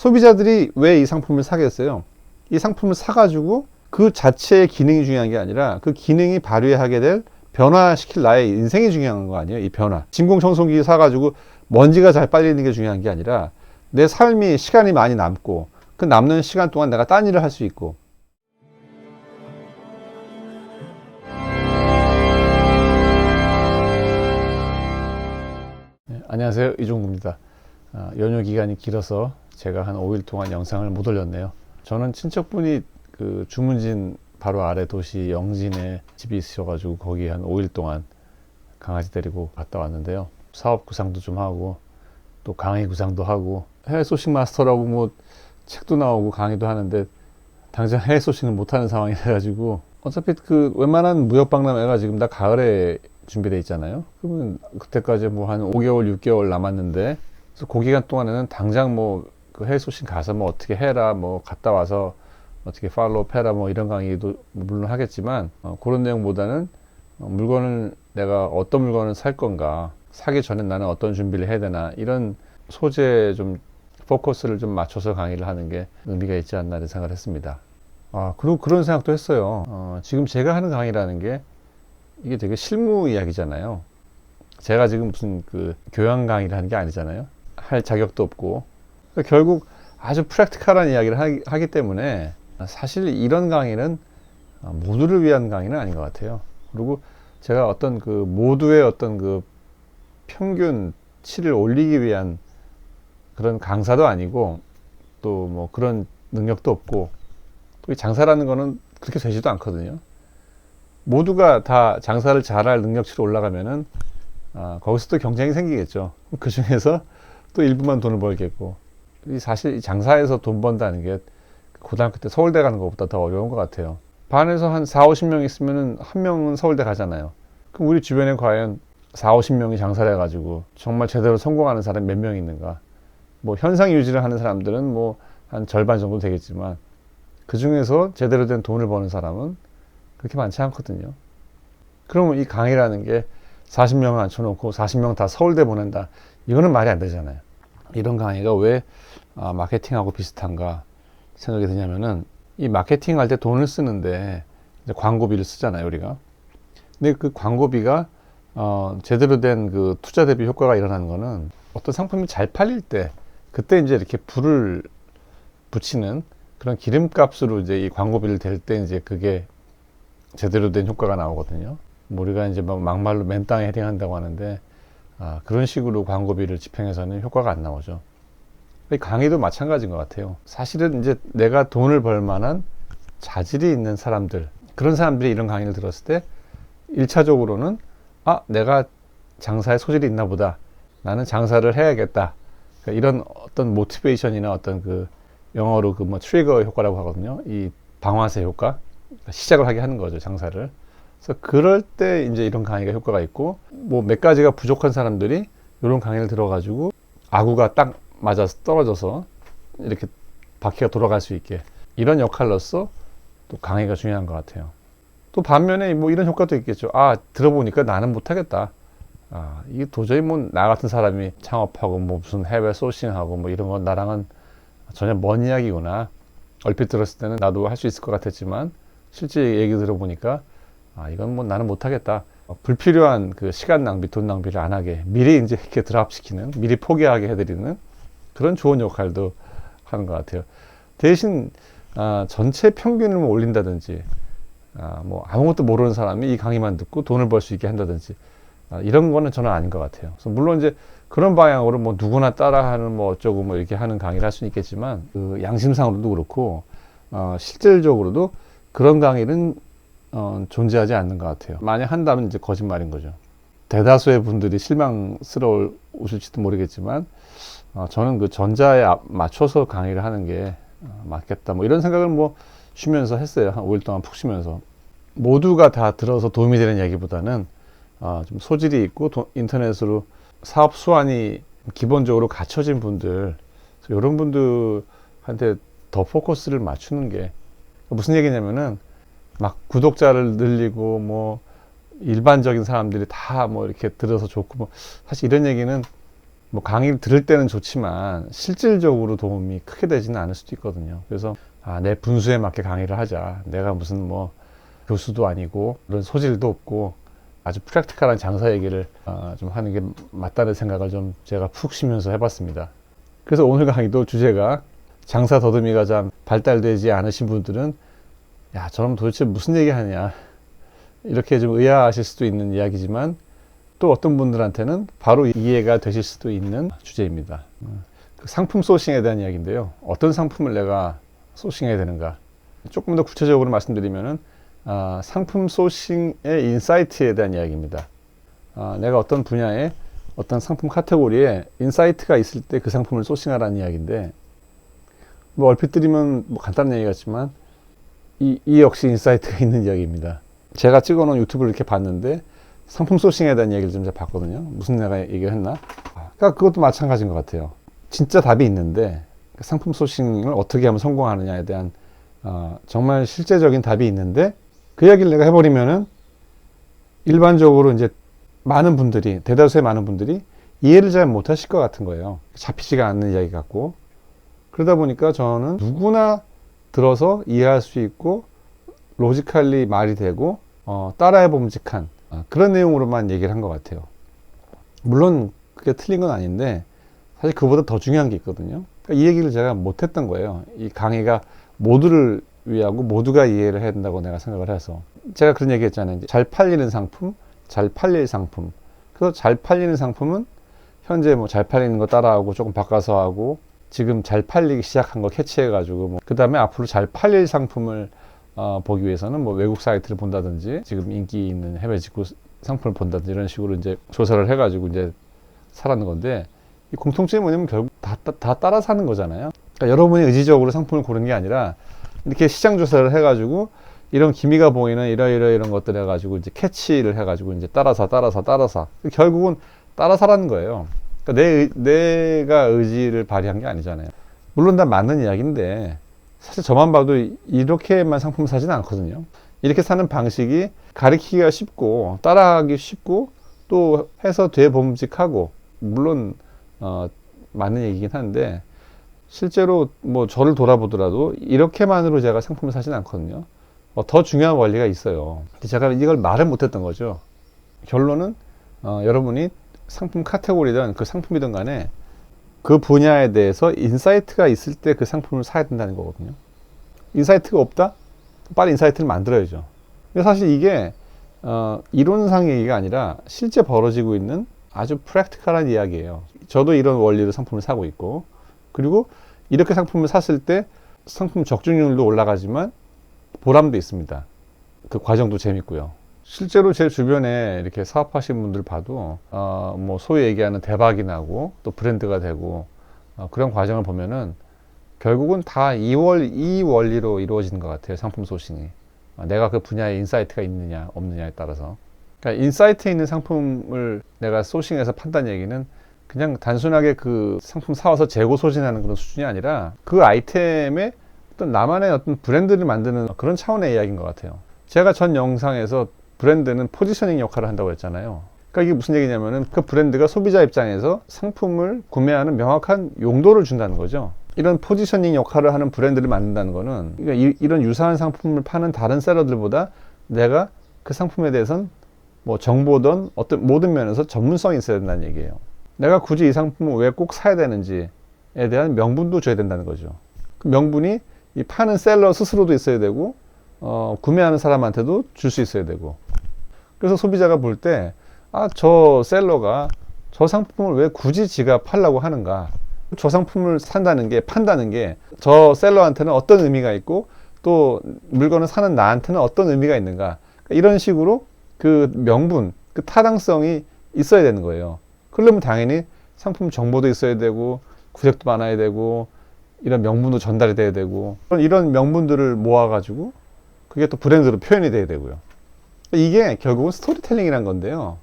소비자들이 왜 이 상품을 사겠어요? 이 상품을 사가지고 그 자체의 기능이 중요한 게 아니라 그 기능이 발휘하게 될 변화시킬 나의 인생이 중요한 거 아니에요? 이 변화. 진공청소기 사가지고 먼지가 잘 빨리는 게 중요한 게 아니라 내 삶이 시간이 많이 남고 그 남는 시간 동안 내가 딴 일을 할 수 있고. 안녕하세요, 이종구입니다. 연휴 기간이 길어서 제가 한 5일 동안 영상을 못 올렸네요. 저는 친척분이 그 주문진 바로 아래 도시 영진에 집이 있으셔가지고 거기 한 5일 동안 강아지 데리고 갔다 왔는데요. 사업 구상도 좀 하고 또 강의 구상도 하고 해외 소식 마스터라고 뭐 책도 나오고 강의도 하는데 당장 해외 소식은 못하는 상황이 돼가지고 어차피 그 웬만한 무역박람회가 지금 다 가을에 준비되어 있잖아요. 그러면 그때까지 뭐 한 5개월, 6개월 남았는데, 그래서 그 기간 동안에는 당장 뭐 그 해외 소식 가서 뭐 어떻게 해라, 뭐 갔다 와서 어떻게 팔로우업 해라, 뭐 이런 강의도 물론 하겠지만, 그런 내용보다는 물건을 내가 어떤 물건을 살 건가, 사기 전에 나는 어떤 준비를 해야 되나, 이런 소재에 좀 포커스를 좀 맞춰서 강의를 하는 게 의미가 있지 않나 이런 생각을 했습니다. 그리고 그런 생각도 했어요. 지금 제가 하는 강의라는 게 이게 되게 실무 이야기잖아요. 제가 지금 무슨 그 교양 강의를 하는 게 아니잖아요. 할 자격도 없고. 그러니까 결국 아주 프랙티컬한 이야기를 하기 때문에 사실 이런 강의는 모두를 위한 강의는 아닌 것 같아요. 그리고 제가 어떤 그 모두의 어떤 그 평균치를 올리기 위한 그런 강사도 아니고 또 뭐 그런 능력도 없고 또 장사라는 거는 그렇게 되지도 않거든요. 모두가 다 장사를 잘할 능력치로 올라가면은 거기서 또 경쟁이 생기겠죠. 그 중에서 또 일부만 돈을 벌겠고. 사실 장사에서 돈 번다는 게 고등학교 때 서울대 가는 것보다 더 어려운 것 같아요. 반에서 한 4, 50명 있으면은 한 명은 서울대 가잖아요. 그럼 우리 주변에 과연 4, 50명이 장사를 해가지고 정말 제대로 성공하는 사람이 몇 명 있는가? 뭐 현상 유지를 하는 사람들은 뭐 한 절반 정도 되겠지만 그 중에서 제대로 된 돈을 버는 사람은 그렇게 많지 않거든요. 그러면 이 강의라는 게 40명을 앉혀놓고 40명 다 서울대 보낸다. 이거는 말이 안 되잖아요. 이런 강의가 왜 마케팅하고 비슷한가 생각이 드냐면은 이 마케팅 할 때 돈을 쓰는데 이제 광고비를 쓰잖아요, 우리가. 근데 그 광고비가 제대로 된 그 투자 대비 효과가 일어나는 거는 어떤 상품이 잘 팔릴 때 그때 이제 이렇게 불을 붙이는 그런 기름값으로 이제 이 광고비를 댈 때 이제 그게 제대로 된 효과가 나오거든요. 우리가 이제 막말로 맨땅에 헤딩한다고 하는데 그런 식으로 광고비를 집행해서는 효과가 안 나오죠. 강의도 마찬가지인 것 같아요. 사실은 이제 내가 돈을 벌 만한 자질이 있는 사람들, 그런 사람들이 이런 강의를 들었을 때 1차적으로는 내가 장사에 소질이 있나 보다. 나는 장사를 해야겠다. 그러니까 이런 어떤 모티베이션이나 어떤 그 영어로 그 뭐 트리거 효과라고 하거든요. 이 방아쇠 효과. 시작을 하게 하는 거죠, 장사를. 그래서 그럴 때 이제 이런 강의가 효과가 있고, 뭐 몇 가지가 부족한 사람들이 이런 강의를 들어가지고 아구가 딱 맞아서 떨어져서 이렇게 바퀴가 돌아갈 수 있게, 이런 역할로서 또 강의가 중요한 것 같아요. 또 반면에 뭐 이런 효과도 있겠죠. 들어보니까 나는 못하겠다. 이게 도저히 뭐 나 같은 사람이 창업하고 뭐 무슨 해외 소싱하고 뭐 이런 건 나랑은 전혀 먼 이야기구나. 얼핏 들었을 때는 나도 할 수 있을 것 같았지만 실제 얘기 들어보니까 이건 뭐 나는 못하겠다. 불필요한 그 시간 낭비, 돈 낭비를 안 하게 미리 이제 이렇게 드랍시키는, 미리 포기하게 해드리는 그런 좋은 역할도 하는 것 같아요. 대신 전체 평균을 뭐 올린다든지 뭐 아무것도 모르는 사람이 이 강의만 듣고 돈을 벌 수 있게 한다든지 이런 거는 저는 아닌 것 같아요. 그래서 물론 이제 그런 방향으로 뭐 누구나 따라하는 뭐 어쩌고 뭐 이렇게 하는 강의를 할 수는 있겠지만 그 양심상으로도 그렇고 실질적으로도 그런 강의는 존재하지 않는 것 같아요. 만약 한다면 이제 거짓말인 거죠. 대다수의 분들이 실망스러우실지도 모르겠지만 저는 그 전자에 맞춰서 강의를 하는 게 맞겠다. 뭐 이런 생각을 뭐 쉬면서 했어요. 한 5일 동안 푹 쉬면서. 모두가 다 들어서 도움이 되는 얘기보다는 좀 소질이 있고 인터넷으로 사업 수완이 기본적으로 갖춰진 분들, 이런 분들한테 더 포커스를 맞추는 게 무슨 얘기냐면은 막 구독자를 늘리고 뭐 일반적인 사람들이 다 뭐 이렇게 들어서 좋고 뭐 사실 이런 얘기는 뭐 강의를 들을 때는 좋지만 실질적으로 도움이 크게 되지는 않을 수도 있거든요. 그래서 내 분수에 맞게 강의를 하자. 내가 무슨 뭐 교수도 아니고 그런 소질도 없고 아주 프랙티컬한 장사 얘기를 좀 하는 게 맞다는 생각을 좀 제가 푹 쉬면서 해봤습니다. 그래서 오늘 강의도 주제가 장사 더듬이가 좀 발달되지 않으신 분들은 야, 저놈 도대체 무슨 얘기 하냐 이렇게 좀 의아하실 수도 있는 이야기지만 또 어떤 분들한테는 바로 이해가 되실 수도 있는 주제입니다. 그 상품 소싱에 대한 이야기인데요. 어떤 상품을 내가 소싱해야 되는가. 조금 더 구체적으로 말씀드리면은 상품 소싱의 인사이트에 대한 이야기입니다. 내가 어떤 분야에 어떤 상품 카테고리에 인사이트가 있을 때 그 상품을 소싱하라는 이야기인데 뭐 얼핏 들으면 뭐 간단한 얘기 같지만 이 역시 인사이트가 있는 이야기입니다. 제가 찍어놓은 유튜브를 이렇게 봤는데 상품 소싱에 대한 얘기를 좀 봤거든요. 무슨 내가 얘기를 했나? 그러니까 그것도 마찬가지인 것 같아요. 진짜 답이 있는데 상품 소싱을 어떻게 하면 성공하느냐에 대한 정말 실제적인 답이 있는데 그 이야기를 내가 해버리면은 일반적으로 이제 많은 분들이 대다수의 많은 분들이 이해를 잘 못하실 것 같은 거예요. 잡히지가 않는 이야기 같고 그러다 보니까 저는 누구나 들어서 이해할 수 있고 로지컬리 말이 되고 따라해 봄직한 그런 내용으로만 얘기를 한 것 같아요. 물론 그게 틀린 건 아닌데 사실 그보다 더 중요한 게 있거든요. 그러니까 이 얘기를 제가 못했던 거예요. 이 강의가 모두를 위하고 모두가 이해를 해야 된다고 내가 생각을 해서 제가 그런 얘기 했잖아요. 잘 팔리는 상품, 잘 팔릴 상품. 그래서 잘 팔리는 상품은 현재 뭐 잘 팔리는 거 따라하고 조금 바꿔서 하고 지금 잘 팔리기 시작한 거 캐치해 가지고 뭐 그 다음에 앞으로 잘 팔릴 상품을 보기 위해서는 뭐 외국 사이트를 본다든지 지금 인기 있는 해외 직구 상품을 본다든지 이런 식으로 이제 조사를 해 가지고 이제 사라는 건데 이 공통점이 뭐냐면 결국 다 따라 사는 거잖아요. 그러니까 여러분이 의지적으로 상품을 고른 게 아니라 이렇게 시장 조사를 해 가지고 이런 기미가 보이는 이런 것들 해 가지고 이제 캐치를 해 가지고 이제 따라사 결국은 따라 사라는 거예요. 그러니까 내가 의지를 발휘한 게 아니잖아요. 물론 다 맞는 이야기인데 사실 저만 봐도 이렇게만 상품 사지는 않거든요. 이렇게 사는 방식이 가르치기가 쉽고 따라하기 쉽고 또 해서 되범직하고 물론 맞는 얘기긴 한데 실제로 뭐 저를 돌아보더라도 이렇게만으로 제가 상품을 사지는 않거든요. 더 중요한 원리가 있어요. 제가 이걸 말을 못했던 거죠. 결론은 여러분이 상품 카테고리든 그 상품이든 간에 그 분야에 대해서 인사이트가 있을 때 그 상품을 사야 된다는 거거든요. 인사이트가 없다? 빨리 인사이트를 만들어야죠. 근데 사실 이게 이론상 얘기가 아니라 실제 벌어지고 있는 아주 프랙티컬한 이야기예요. 저도 이런 원리로 상품을 사고 있고 그리고 이렇게 상품을 샀을 때 상품 적중률도 올라가지만 보람도 있습니다. 그 과정도 재밌고요. 실제로 제 주변에 이렇게 사업하시는 분들 봐도 뭐 소위 얘기하는 대박이 나고 또 브랜드가 되고 그런 과정을 보면은 결국은 다 이 원리로 이루어지는 것 같아요. 상품 소싱이. 내가 그 분야에 인사이트가 있느냐 없느냐에 따라서. 그러니까 인사이트 있는 상품을 내가 소싱해서 판다는 얘기는 그냥 단순하게 그 상품 사와서 재고 소진하는 그런 수준이 아니라 그 아이템의 어떤 나만의 어떤 브랜드를 만드는 그런 차원의 이야기인 것 같아요. 제가 전 영상에서 브랜드는 포지셔닝 역할을 한다고 했잖아요. 그러니까 이게 무슨 얘기냐면은 그 브랜드가 소비자 입장에서 상품을 구매하는 명확한 용도를 준다는 거죠. 이런 포지셔닝 역할을 하는 브랜드를 만든다는 거는 그러니까 이런 유사한 상품을 파는 다른 셀러들보다 내가 그 상품에 대해서는 뭐 정보든 어떤 모든 면에서 전문성이 있어야 된다는 얘기예요. 내가 굳이 이 상품을 왜 꼭 사야 되는지에 대한 명분도 줘야 된다는 거죠. 그 명분이 이 파는 셀러 스스로도 있어야 되고 구매하는 사람한테도 줄 수 있어야 되고 그래서 소비자가 볼 때 저 셀러가 저 상품을 왜 굳이 지가 팔려고 하는가 저 상품을 산다는 게 판다는 게 저 셀러한테는 어떤 의미가 있고 또 물건을 사는 나한테는 어떤 의미가 있는가 이런 식으로 그 명분 그 타당성이 있어야 되는 거예요. 그러려면 당연히 상품 정보도 있어야 되고 구색도 많아야 되고 이런 명분도 전달이 돼야 되고 이런 명분들을 모아가지고 그게 또 브랜드로 표현이 돼야 되고요. 이게 결국은 스토리텔링이란 건데요.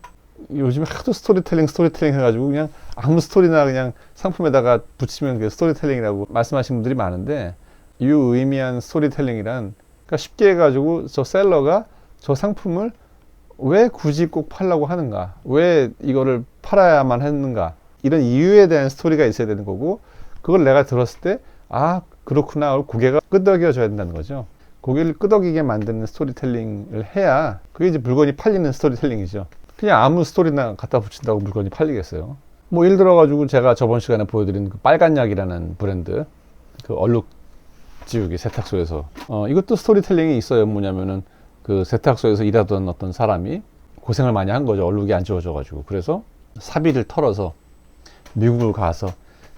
요즘에 하도 스토리텔링 해가지고 그냥 아무 스토리나 그냥 상품에다가 붙이면 그게 스토리텔링이라고 말씀하시는 분들이 많은데 유의미한 스토리텔링이란 그러니까 쉽게 해가지고 저 셀러가 저 상품을 왜 굳이 꼭 팔려고 하는가 왜 이거를 팔아야만 했는가 이런 이유에 대한 스토리가 있어야 되는 거고, 그걸 내가 들었을 때 아 그렇구나 하고 고개가 끄덕여져야 된다는 거죠. 고개를 끄덕이게 만드는 스토리텔링을 해야 그게 이제 물건이 팔리는 스토리텔링이죠. 그냥 아무 스토리나 갖다 붙인다고 물건이 팔리겠어요. 뭐 예를 들어 가지고 제가 저번 시간에 보여드린 그 빨간 약이라는 브랜드, 그 얼룩 지우개 세탁소에서 이것도 스토리텔링이 있어요. 뭐냐면은 그 세탁소에서 일하던 어떤 사람이 고생을 많이 한 거죠. 얼룩이 안 지워져 가지고. 그래서 사비를 털어서 미국을 가서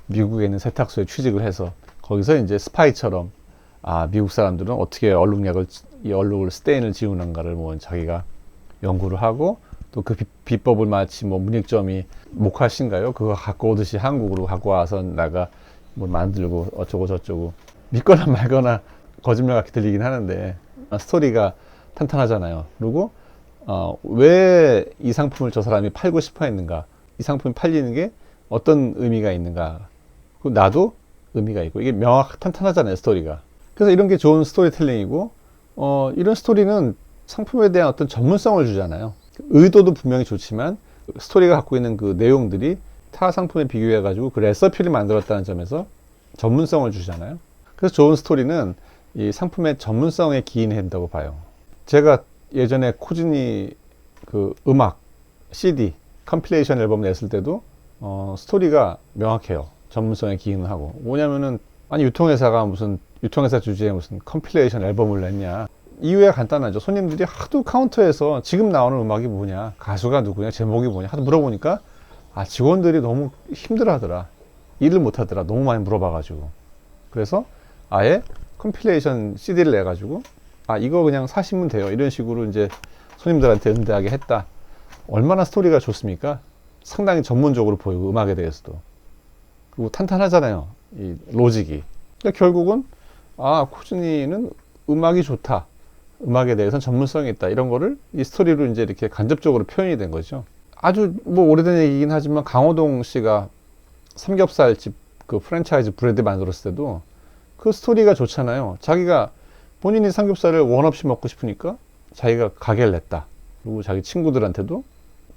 미국에 있는 세탁소에 취직을 해서 거기서 이제 스파이처럼 미국 사람들은 어떻게 이 얼룩을 스테인을 지우는가를 뭐 자기가 연구를 하고, 또 그 비법을 마치 뭐 문익점이 목화신가요? 그거 갖고 오듯이 한국으로 갖고 와서 내가 뭐 만들고 어쩌고 저쩌고, 믿거나 말거나 거짓말 같게 들리긴 하는데 스토리가 탄탄하잖아요. 그리고 왜 이 상품을 저 사람이 팔고 싶어 했는가, 이 상품이 팔리는 게 어떤 의미가 있는가, 그리고 나도 의미가 있고, 이게 탄탄하잖아요, 스토리가. 그래서 이런 게 좋은 스토리텔링이고, 이런 스토리는 상품에 대한 어떤 전문성을 주잖아요. 의도도 분명히 좋지만 스토리가 갖고 있는 그 내용들이 타 상품에 비교해 가지고 그 레시피를 만들었다는 점에서 전문성을 주잖아요. 그래서 좋은 스토리는 이 상품의 전문성에 기인해야 된다고 봐요. 제가 예전에 코즈니 그 음악 CD 컴필레이션 앨범 냈을 때도 스토리가 명확해요. 전문성에 기인을 하고. 뭐냐면은 아니 유통회사가 무슨 유통회사 주제에 무슨 컴필레이션 앨범을 냈냐. 이유가 간단하죠. 손님들이 하도 카운터에서 지금 나오는 음악이 뭐냐, 가수가 누구냐, 제목이 뭐냐 하도 물어보니까 직원들이 너무 힘들어 하더라. 일을 못 하더라. 너무 많이 물어봐가지고. 그래서 아예 컴필레이션 CD를 내가지고 이거 그냥 사시면 돼요. 이런 식으로 이제 손님들한테 응대하게 했다. 얼마나 스토리가 좋습니까? 상당히 전문적으로 보이고, 음악에 대해서도. 그리고 탄탄하잖아요. 이 로직이. 근데 결국은 코즈니는 음악이 좋다. 음악에 대해서는 전문성이 있다. 이런 거를 이 스토리로 이제 이렇게 간접적으로 표현이 된 거죠. 아주 뭐 오래된 얘기긴 하지만 강호동 씨가 삼겹살집 그 프랜차이즈 브랜드 만들었을 때도 그 스토리가 좋잖아요. 자기가 본인이 삼겹살을 원 없이 먹고 싶으니까 자기가 가게를 냈다. 그리고 자기 친구들한테도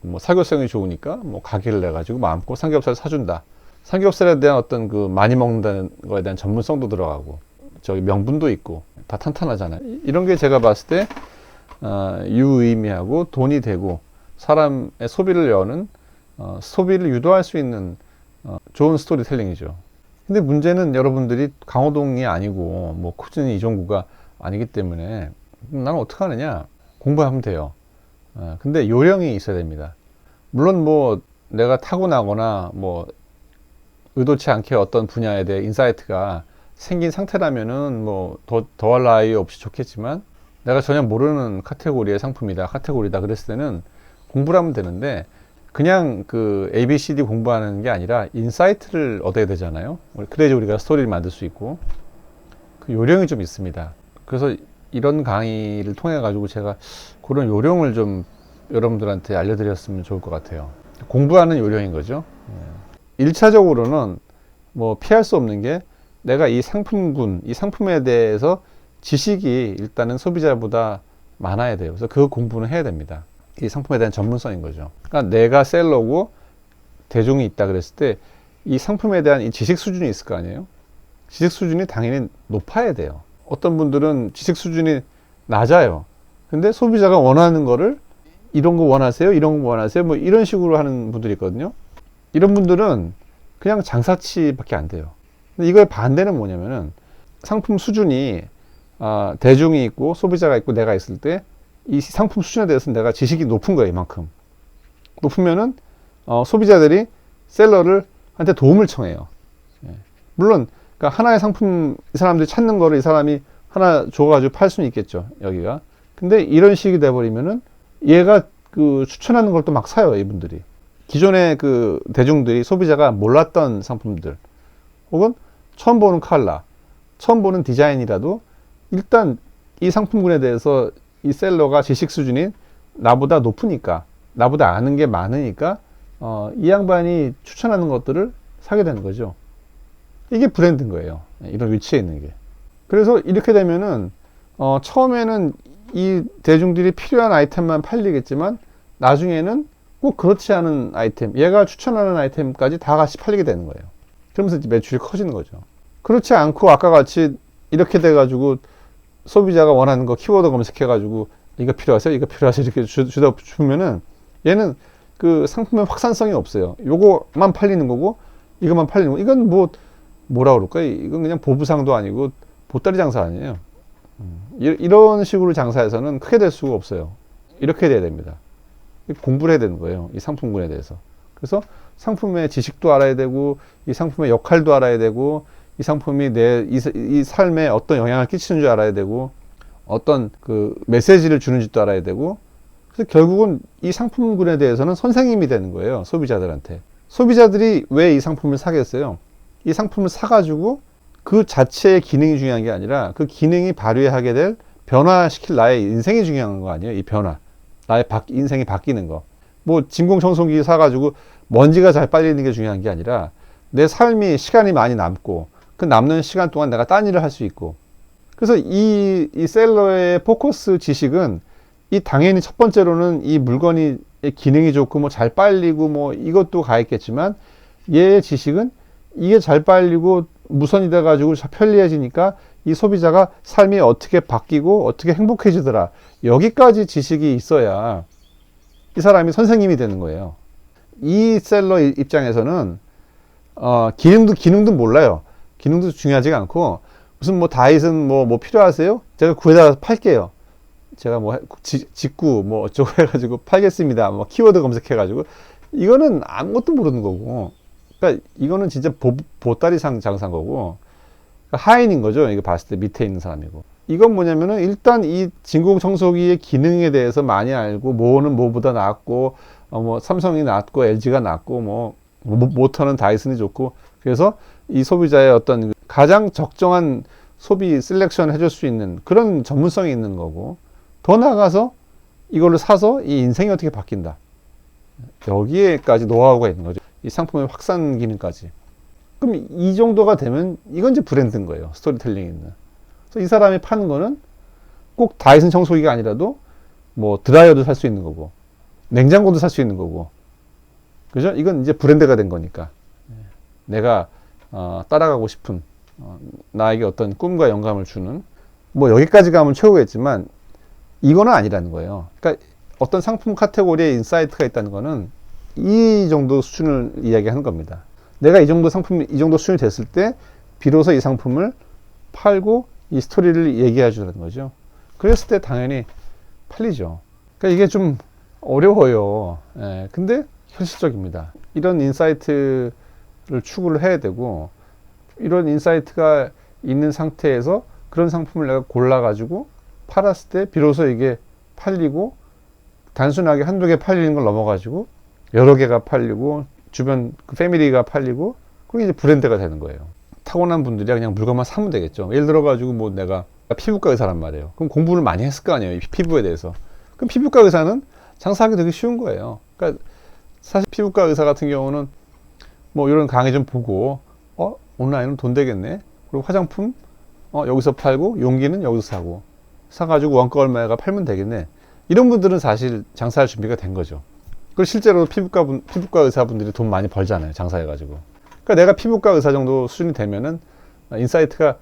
뭐 사교성이 좋으니까 뭐 가게를 내가지고 마음껏 삼겹살을 사준다. 삼겹살에 대한 어떤 그 많이 먹는다는 거에 대한 전문성도 들어가고, 저기 명분도 있고, 다 탄탄하잖아요. 이런 게 제가 봤을 때 유의미하고 돈이 되고 사람의 소비를 여는 소비를 유도할 수 있는 좋은 스토리텔링이죠. 근데 문제는 여러분들이 강호동이 아니고 뭐 코즈니 이종구가 아니기 때문에 나는 어떻게 하느냐, 공부하면 돼요. 근데 요령이 있어야 됩니다. 물론 뭐 내가 타고나거나 뭐 의도치 않게 어떤 분야에 대해 인사이트가 생긴 상태라면은 뭐 더할 나위 없이 좋겠지만, 내가 전혀 모르는 카테고리의 상품이다, 카테고리다 그랬을 때는 공부를 하면 되는데, 그냥 그 ABCD 공부하는 게 아니라 인사이트를 얻어야 되잖아요. 그래야지 우리가 스토리를 만들 수 있고. 그 요령이 좀 있습니다. 그래서 이런 강의를 통해 가지고 제가 그런 요령을 좀 여러분들한테 알려드렸으면 좋을 것 같아요. 공부하는 요령인 거죠. 1차적으로는 뭐 피할 수 없는 게, 내가 이 상품군, 이 상품에 대해서 지식이 일단은 소비자보다 많아야 돼요. 그래서 그 공부는 해야 됩니다. 이 상품에 대한 전문성인 거죠. 그러니까 내가 셀러고 대중이 있다 그랬을 때 이 상품에 대한 이 지식 수준이 있을 거 아니에요? 지식 수준이 당연히 높아야 돼요. 어떤 분들은 지식 수준이 낮아요. 근데 소비자가 원하는 거를 이런 거 원하세요? 이런 거 원하세요? 뭐 이런 식으로 하는 분들이 있거든요. 이런 분들은 그냥 장사치밖에 안 돼요. 근데 이거의 반대는 뭐냐면은, 상품 수준이 대중이 있고 소비자가 있고 내가 있을 때 이 상품 수준에 대해서 내가 지식이 높은 거예요. 이만큼 높으면은 소비자들이 셀러를 한테 도움을 청해요. 물론 그러니까 하나의 상품 이 사람들이 찾는 거를 이 사람이 하나 줘가지고 팔 수는 있겠죠, 여기가. 근데 이런 식이 돼버리면은 얘가 그 추천하는 걸 또 막 사요, 이분들이. 기존의 그 대중들이, 소비자가 몰랐던 상품들, 혹은 처음 보는 컬러, 처음 보는 디자인이라도 일단 이 상품군에 대해서 이 셀러가 지식 수준이 나보다 높으니까, 나보다 아는 게 많으니까 이 양반이 추천하는 것들을 사게 되는 거죠. 이게 브랜드인 거예요. 이런 위치에 있는 게. 그래서 이렇게 되면은 처음에는 이 대중들이 필요한 아이템만 팔리겠지만 나중에는 꼭 그렇지 않은 아이템, 얘가 추천하는 아이템까지 다 같이 팔리게 되는 거예요. 그러면서 이제 매출이 커지는 거죠. 그렇지 않고 아까 같이 이렇게 돼가지고 소비자가 원하는 거 키워드 검색해가지고 이거 필요하세요? 이거 필요하세요? 이렇게 주다 주면은 얘는 그 상품의 확산성이 없어요. 요거만 팔리는 거고 이것만 팔리는 거. 이건 뭐라 그럴까? 이건 그냥 보부상도 아니고 보따리 장사 아니에요. 이런 식으로 장사해서는 크게 될 수가 없어요. 이렇게 돼야 됩니다. 공부를 해야 되는 거예요. 이 상품군에 대해서. 그래서 상품의 지식도 알아야 되고, 이 상품의 역할도 알아야 되고, 이 상품이 이 삶에 어떤 영향을 끼치는 줄 알아야 되고, 어떤 그 메시지를 주는지도 알아야 되고, 그래서 결국은 이 상품군에 대해서는 선생님이 되는 거예요. 소비자들한테. 소비자들이 왜 이 상품을 사겠어요? 이 상품을 사가지고 그 자체의 기능이 중요한 게 아니라 그 기능이 발휘하게 될 변화시킬 나의 인생이 중요한 거 아니에요? 이 변화. 나의 인생이 바뀌는 거. 뭐 진공청소기 사가지고 먼지가 잘 빨리는 게 중요한 게 아니라 내 삶이 시간이 많이 남고 그 남는 시간 동안 내가 딴 일을 할 수 있고. 그래서 이 셀러의 포커스 지식은 이 당연히 첫 번째로는 이 물건이 기능이 좋고 뭐 잘 빨리고 뭐 이것도 가있겠지만 얘의 지식은 이게 잘 빨리고 무선이 돼가지고 편리해지니까 이 소비자가 삶이 어떻게 바뀌고 어떻게 행복해지더라. 여기까지 지식이 있어야 이 사람이 선생님이 되는 거예요. 이 셀러 입장에서는 기능도 몰라요. 기능도 중요하지가 않고 무슨 뭐 다이슨 뭐 필요하세요? 제가 구해다 팔게요. 제가 뭐 직구 뭐 어쩌고 해가지고 팔겠습니다. 뭐 키워드 검색해가지고 이거는 아무것도 모르는 거고. 그러니까 이거는 진짜 보따리 장사인 거고. 그러니까 하인인 거죠. 이거 봤을 때 밑에 있는 사람이고. 이건 뭐냐면은 일단 이 진공청소기의 기능에 대해서 많이 알고 뭐는 뭐보다 낫고 뭐 삼성이 낫고 LG가 낫고 뭐 모터는 다이슨이 좋고 그래서 이 소비자의 어떤 가장 적정한 소비 셀렉션 해줄 수 있는 그런 전문성이 있는 거고 더 나아가서 이걸로 사서 이 인생이 어떻게 바뀐다. 여기에까지 노하우가 있는 거죠. 이 상품의 확산 기능까지. 그럼 이 정도가 되면 이건 이제 브랜드인 거예요. 스토리텔링이 있는. 그래서 이 사람이 파는 거는 꼭 다이슨 청소기가 아니라도 뭐 드라이어도 살 수 있는 거고 냉장고도 살 수 있는 거고 그죠? 이건 이제 브랜드가 된 거니까 내가 따라가고 싶은 나에게 어떤 꿈과 영감을 주는 뭐 여기까지 가면 최고겠지만 이거는 아니라는 거예요. 그러니까 어떤 상품 카테고리에 인사이트가 있다는 거는 이 정도 수준을 이야기하는 겁니다. 내가 이 정도 수준이 됐을 때 비로소 이 상품을 팔고 이 스토리를 얘기해 주는 거죠. 그랬을 때 당연히 팔리죠. 그러니까 이게 좀 어려워요. 예, 근데 현실적입니다. 이런 인사이트를 추구를 해야 되고 이런 인사이트가 있는 상태에서 그런 상품을 내가 골라가지고 팔았을 때 비로소 이게 팔리고 단순하게 한두 개 팔리는 걸 넘어가지고 여러 개가 팔리고 주변 그 패밀리가 팔리고 그게 이제 브랜드가 되는 거예요. 타고난 분들이 그냥 물건만 사면 되겠죠. 예를 들어가지고 뭐 내가 피부과 의사란 말이에요. 그럼 공부를 많이 했을 거 아니에요. 피부에 대해서. 그럼 피부과 의사는 장사하기 되게 쉬운 거예요. 그러니까 사실 피부과 의사 같은 경우는 뭐 이런 강의 좀 보고 온라인은 돈 되겠네. 그리고 화장품 여기서 팔고 용기는 여기서 사고 사가지고 원가 얼마가 팔면 되겠네. 이런 분들은 사실 장사할 준비가 된 거죠. 그리고 실제로 피부과 의사분들이 돈 많이 벌잖아요. 장사해가지고. 그러니까 내가 피부과 의사 정도 수준이 되면은 인사이트가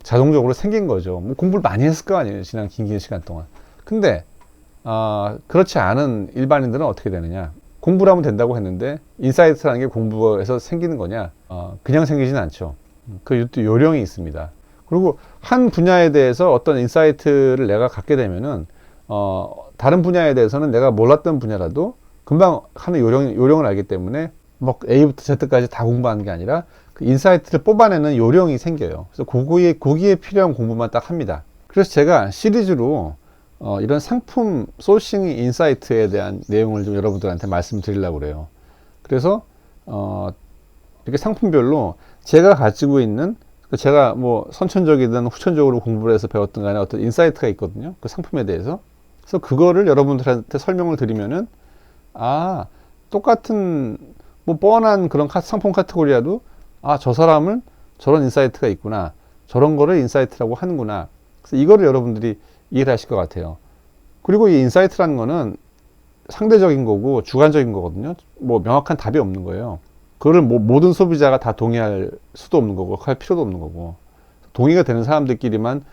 자동적으로 생긴 거죠. 뭐 공부를 많이 했을 거 아니에요. 지난 긴 시간 동안. 근데 그렇지 않은 일반인들은 어떻게 되느냐. 공부를 하면 된다고 했는데 인사이트라는 게 공부에서 생기는 거냐. 그냥 생기진 않죠. 그 요령이 있습니다. 그리고 한 분야에 대해서 어떤 인사이트를 내가 갖게 되면은 다른 분야에 대해서는 내가 몰랐던 분야라도 금방 하는 요령을 알기 때문에 뭐 A부터 Z까지 다 공부하는 게 아니라 그 인사이트를 뽑아내는 요령이 생겨요. 그래서 거기에 필요한 공부만 딱 합니다. 그래서 제가 시리즈로 이런 상품 소싱 인사이트에 대한 내용을 좀 여러분들한테 말씀드리려고 그래요. 그래서 이렇게 상품별로 제가 가지고 있는 제가 뭐 선천적이든 후천적으로 공부를 해서 배웠던 간에 어떤 인사이트가 있거든요. 그 상품에 대해서. 그래서 그거를 여러분들한테 설명을 드리면은 똑같은 뭐 뻔한 그런 상품 카테고리라도 저 사람은 저런 인사이트가 있구나. 저런 거를 인사이트라고 하는구나. 그래서 이거를 여러분들이 이해를 하실 것 같아요. 그리고 이 인사이트라는 거는 상대적인 거고 주관적인 거거든요. 뭐 명확한 답이 없는 거예요. 그거를 뭐 모든 소비자가 다 동의할 수도 없는 거고 할 필요도 없는 거고, 동의가 되는 사람들끼리만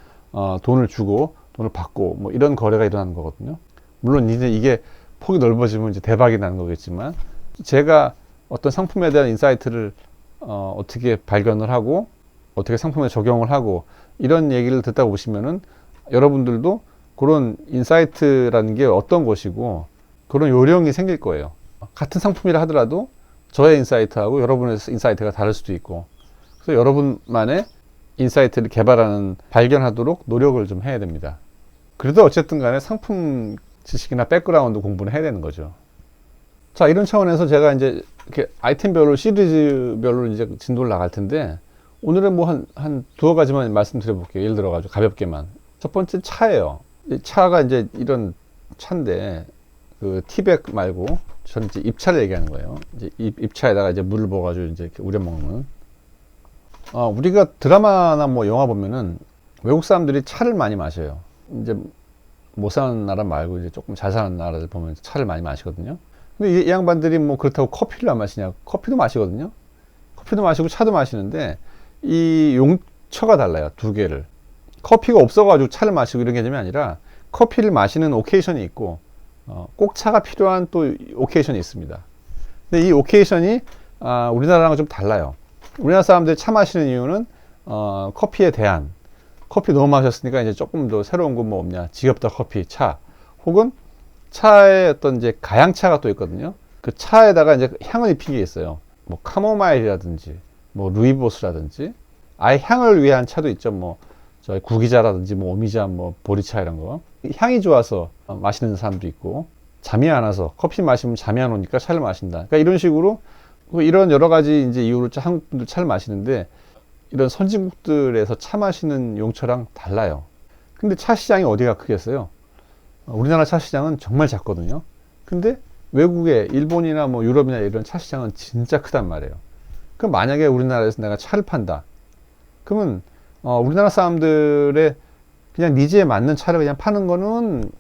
돈을 주고 돈을 받고 뭐 이런 거래가 일어나는 거거든요. 물론 이제 이게 폭이 넓어지면 이제 대박이 나는 거겠지만, 제가 어떤 상품에 대한 인사이트를 어떻게 발견을 하고 어떻게 상품에 적용을 하고 이런 얘기를 듣다 보시면은 여러분들도 그런 인사이트라는 게 어떤 것이고 그런 요령이 생길 거예요. 같은 상품이라 하더라도 저의 인사이트하고 여러분의 인사이트가 다를 수도 있고, 그래서 여러분만의 인사이트를 개발하는, 발견하도록 노력을 좀 해야 됩니다. 그래도 어쨌든 간에 상품 지식이나 백그라운드 공부는 해야 되는 거죠. 자, 이런 차원에서 제가 이제 이렇게 아이템별로, 시리즈별로 이제 진도를 나갈 텐데, 오늘은 뭐 한 두어 가지만 말씀드려 볼게요. 예를 들어가지고 가볍게만. 첫 번째 차예요. 이 차가 이제 이런 차인데, 그 티백 말고 저는 이제 입차를 얘기하는 거예요. 이제 입차에다가 이제 물을 부어가지고 이제 이렇게 우려 먹는. 우리가 드라마나 뭐 영화 보면은 외국 사람들이 차를 많이 마셔요. 이제 못 사는 나라 말고 이제 조금 잘 사는 나라들 보면 차를 많이 마시거든요. 근데 이 양반들이 뭐 그렇다고 커피를 안 마시냐? 커피도 마시거든요. 커피도 마시고 차도 마시는데 이 용처가 달라요. 두 개를. 커피가 없어가지고 차를 마시고 이런 개념이 아니라, 커피를 마시는 오케이션이 있고 꼭 차가 필요한 또 오케이션이 있습니다. 근데 이 오케이션이 우리나라랑 좀 달라요. 우리나라 사람들이 차 마시는 이유는 커피에 대한, 커피 너무 마셨으니까 이제 조금 더 새로운 거 뭐 없냐, 지겹다 커피, 차, 혹은 차에 어떤 이제 가양차가 또 있거든요. 그 차에다가 이제 향을 입힌 게 있어요. 뭐 카모마일이라든지 뭐 루이보스라든지, 아예 향을 위한 차도 있죠. 뭐 저희 구기자라든지 뭐 오미자, 뭐 보리차 이런 거. 향이 좋아서 마시는 사람도 있고, 잠이 안 와서, 커피 마시면 잠이 안 오니까 차를 마신다. 그러니까 이런 식으로, 이런 여러 가지 이제 이유로 한국 분들 차를 마시는데, 이런 선진국들에서 차 마시는 용처랑 달라요. 근데 차 시장이 어디가 크겠어요? 우리나라 차 시장은 정말 작거든요. 근데 외국의 일본이나 뭐 유럽이나 이런 차 시장은 진짜 크단 말이에요. 그럼 만약에 우리나라에서 내가 차를 판다. 그러면 우리나라 사람들의 그냥 니즈에 맞는 차를 그냥 파는 거는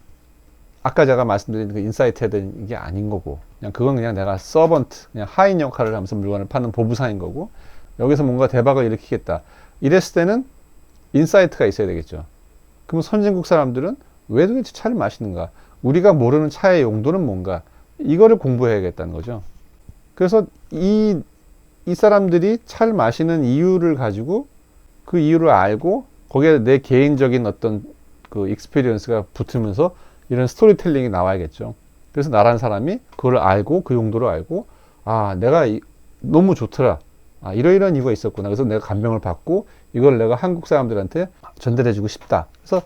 아까 제가 말씀드린 그 인사이트에 대한 게 아닌 거고, 그냥 그건 그냥 내가 서번트, 그냥 하인 역할을 하면서 물건을 파는 보부상인 거고, 여기서 뭔가 대박을 일으키겠다 이랬을 때는 인사이트가 있어야 되겠죠. 그럼 선진국 사람들은 왜 도대체 차를 마시는가, 우리가 모르는 차의 용도는 뭔가, 이거를 공부해야겠다는 거죠. 그래서 이 사람들이 차를 마시는 이유를 가지고, 그 이유를 알고 거기에 내 개인적인 어떤 그 익스피리언스가 붙으면서 이런 스토리텔링이 나와야겠죠. 그래서 나라는 사람이 그걸 알고, 그 용도를 알고, 내가 너무 좋더라, 이러이러한 이유가 있었구나, 그래서 내가 감명을 받고 이걸 내가 한국 사람들한테 전달해주고 싶다, 그래서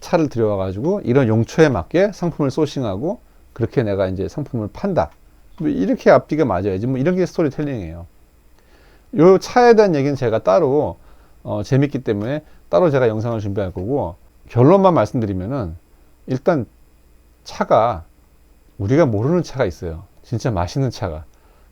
차를 들여와 가지고 이런 용처에 맞게 상품을 소싱하고 그렇게 내가 이제 상품을 판다, 뭐 이렇게 앞뒤가 맞아야지. 뭐 이런 게 스토리텔링이에요. 요 차에 대한 얘기는 제가 따로 재밌기 때문에 따로 제가 영상을 준비할 거고, 결론만 말씀드리면은, 일단 차가, 우리가 모르는 차가 있어요. 진짜 맛있는 차가.